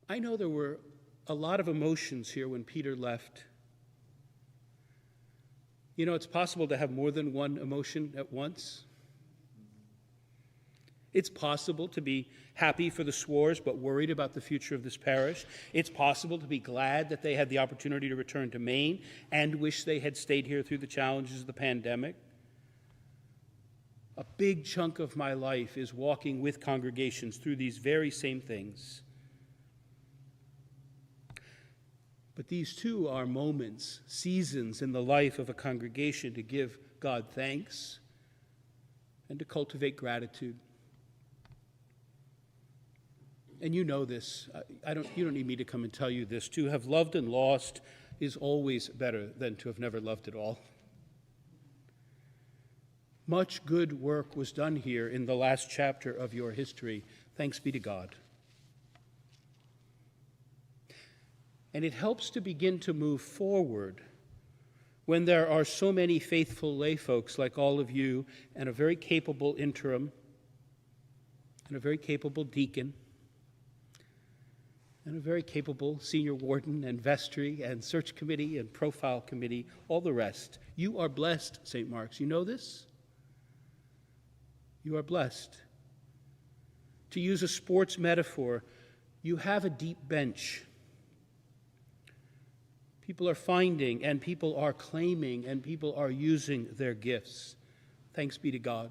I know there were a lot of emotions here when Peter left. You know, it's possible to have more than one emotion at once. It's possible to be happy for the Swars but worried about the future of this parish. It's possible to be glad that they had the opportunity to return to Maine and wish they had stayed here through the challenges of the pandemic. A big chunk of my life is walking with congregations through these very same things. But these too are moments, seasons in the life of a congregation to give God thanks and to cultivate gratitude. And you know this. You don't need me to come and tell you this. To have loved and lost is always better than to have never loved at all. Much good work was done here in the last chapter of your history. Thanks be to God. And it helps to begin to move forward when there are so many faithful lay folks like all of you, and a very capable interim, and a very capable deacon, and a very capable senior warden and vestry and search committee and profile committee, all the rest. You are blessed, St. Mark's. You know this? You are blessed. To use a sports metaphor, you have a deep bench. People are finding, and people are claiming, and people are using their gifts. Thanks be to God.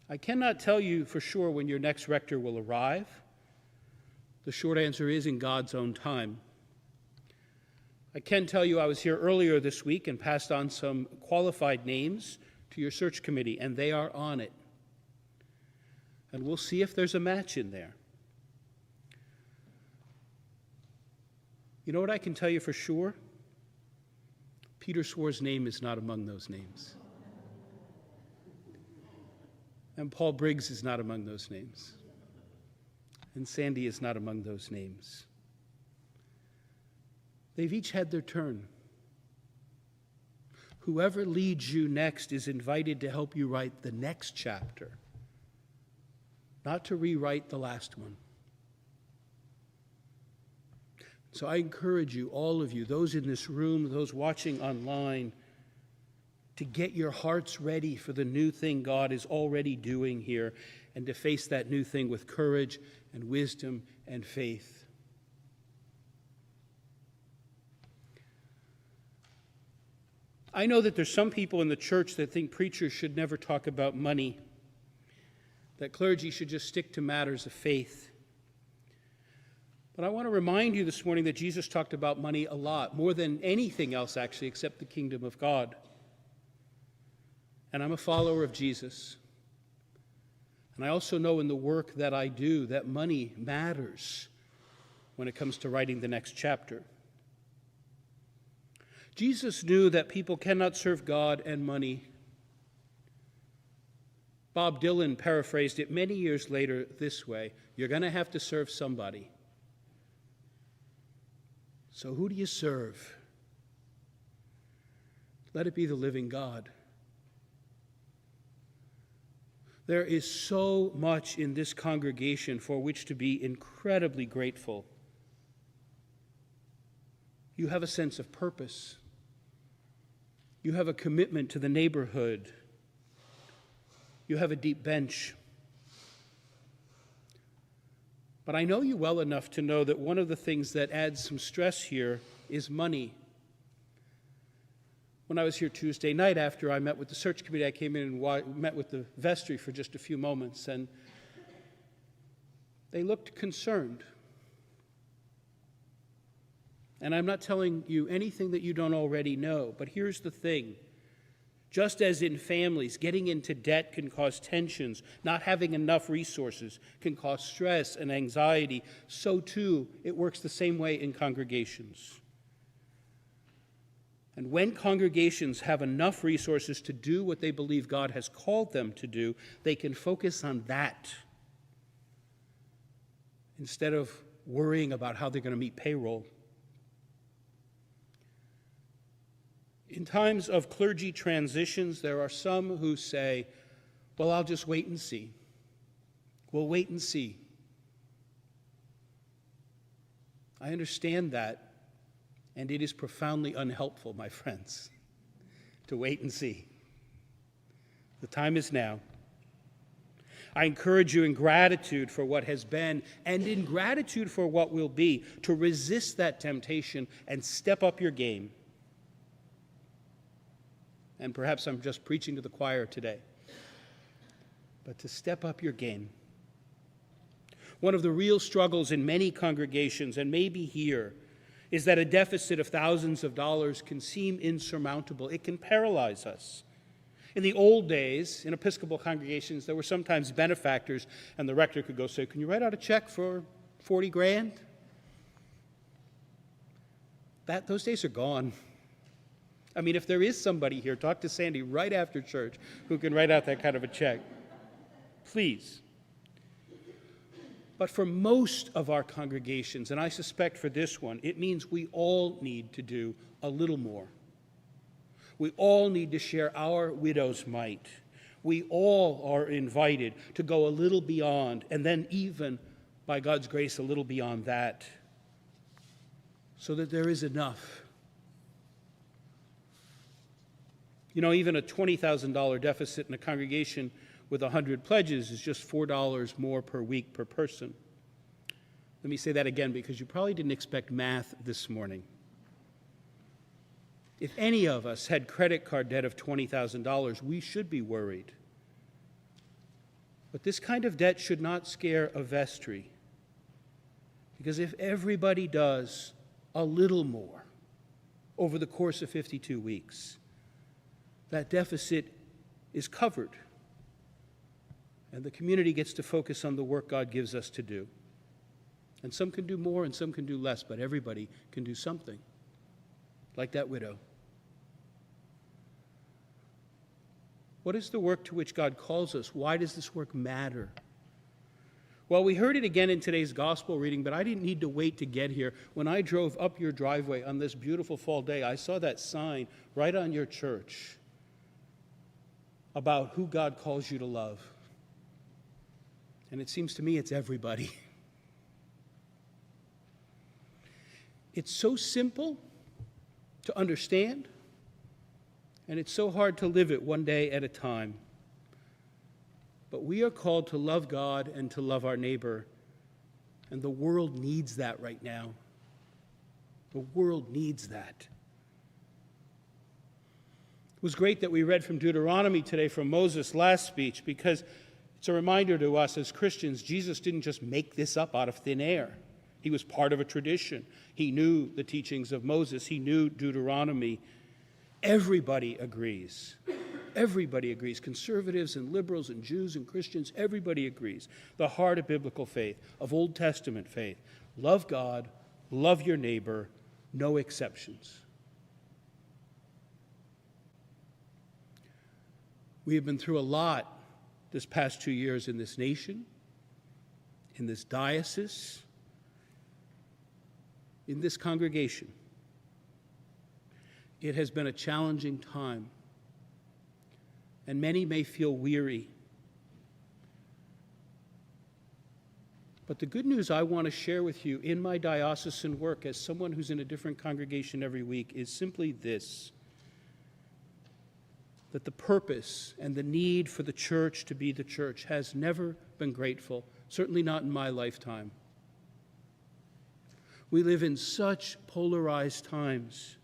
I cannot tell you for sure when your next rector will arrive. The short answer is in God's own time. I can tell you I was here earlier this week and passed on some qualified names to your search committee, and they are on it. And we'll see if there's a match in there. You know what I can tell you for sure? Peter Swar's name is not among those names. And Paul Briggs is not among those names. And Sandy is not among those names. They've each had their turn. Whoever leads you next is invited to help you write the next chapter, not to rewrite the last one. So I encourage you, all of you, those in this room, those watching online, to get your hearts ready for the new thing God is already doing here, and to face that new thing with courage and wisdom and faith. I know that there's some people in the church that think preachers should never talk about money, that clergy should just stick to matters of faith. But I want to remind you this morning that Jesus talked about money a lot, more than anything else actually, except the kingdom of God. And I'm a follower of Jesus. And I also know in the work that I do that money matters when it comes to writing the next chapter. Jesus knew that people cannot serve God and money. Bob Dylan paraphrased it many years later this way: you're going to have to serve somebody. So who do you serve? Let it be the living God. There is so much in this congregation for which to be incredibly grateful. You have a sense of purpose. You have a commitment to the neighborhood. You have a deep bench. But I know you well enough to know that one of the things that adds some stress here is money. When I was here Tuesday night after I met with the search committee, I came in and met with the vestry for just a few moments, and they looked concerned. And I'm not telling you anything that you don't already know, but here's the thing. Just as in families, getting into debt can cause tensions, not having enough resources can cause stress and anxiety, so too it works the same way in congregations. And when congregations have enough resources to do what they believe God has called them to do, they can focus on that instead of worrying about how they're going to meet payroll. In times of clergy transitions, there are some who say, well, I'll just wait and see. We'll wait and see. I understand that, and it is profoundly unhelpful, my friends, to wait and see. The time is now. I encourage you in gratitude for what has been and in gratitude for what will be to resist that temptation and step up your game. And perhaps I'm just preaching to the choir today, but to step up your game. One of the real struggles in many congregations, and maybe here, is that a deficit of thousands of dollars can seem insurmountable. It can paralyze us. In the old days, in Episcopal congregations, there were sometimes benefactors, and the rector could go say, "Can you write out a check for 40 grand? Those days are gone. I mean, if there is somebody here, talk to Sandy right after church who can write out that kind of a check. Please. But for most of our congregations, and I suspect for this one, it means we all need to do a little more. We all need to share our widow's mite. We all are invited to go a little beyond, and then even, by God's grace, a little beyond that, so that there is enough. You know, even a $20,000 deficit in a congregation with 100 pledges is just $4 more per week per person. Let me say that again because you probably didn't expect math this morning. If any of us had credit card debt of $20,000, we should be worried. But this kind of debt should not scare a vestry. Because if everybody does a little more over the course of 52 weeks, that deficit is covered. And the community gets to focus on the work God gives us to do. And some can do more and some can do less, but everybody can do something, like that widow. What is the work to which God calls us? Why does this work matter? Well, we heard it again in today's gospel reading, but I didn't need to wait to get here. When I drove up your driveway on this beautiful fall day, I saw that sign right on your church about who God calls you to love. And it seems to me it's everybody. It's so simple to understand, and it's so hard to live it one day at a time. But we are called to love God and to love our neighbor, and the world needs that right now. The world needs that. It was great that we read from Deuteronomy today from Moses' last speech, because it's a reminder to us as Christians, Jesus didn't just make this up out of thin air. He was part of a tradition. He knew the teachings of Moses. He knew Deuteronomy. Everybody agrees. Everybody agrees. Conservatives and liberals and Jews and Christians, everybody agrees. The heart of biblical faith, of Old Testament faith. Love God, love your neighbor, no exceptions. We have been through a lot this past 2 years in this nation, in this diocese, in this congregation. It has been a challenging time, and many may feel weary. But the good news I want to share with you in my diocesan work as someone who's in a different congregation every week is simply this: that the purpose and the need for the church to be the church has never been grateful, certainly not in my lifetime. We live in such polarized times.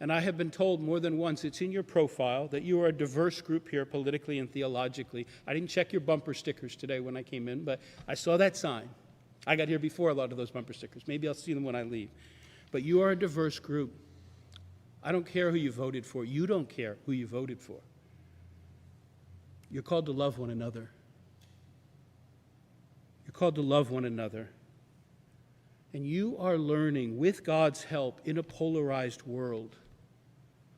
And I have been told more than once, it's in your profile, that you are a diverse group here politically and theologically. I didn't check your bumper stickers today when I came in, but I saw that sign. I got here before a lot of those bumper stickers. Maybe I'll see them when I leave. But you are a diverse group. I don't care who you voted for. You don't care who you voted for. You're called to love one another. You're called to love one another. And you are learning, with God's help, in a polarized world,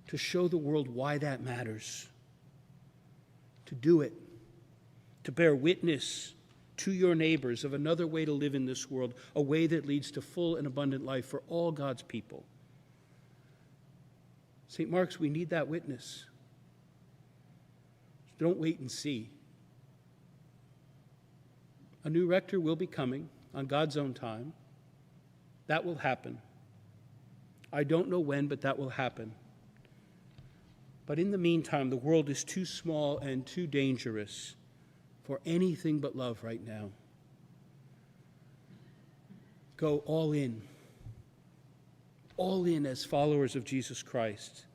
to show the world why that matters. To do it. To bear witness to your neighbors of another way to live in this world, a way that leads to full and abundant life for all God's people. St. Mark's, we need that witness. Don't wait and see. A new rector will be coming on God's own time. That will happen. I don't know when, but that will happen. But in the meantime, the world is too small and too dangerous for anything but love right now. Go all in as followers of Jesus Christ,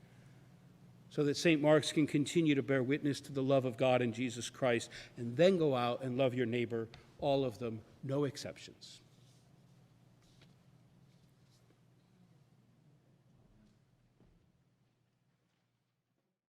so that St. Mark's can continue to bear witness to the love of God in Jesus Christ, and then go out and love your neighbor, all of them, no exceptions.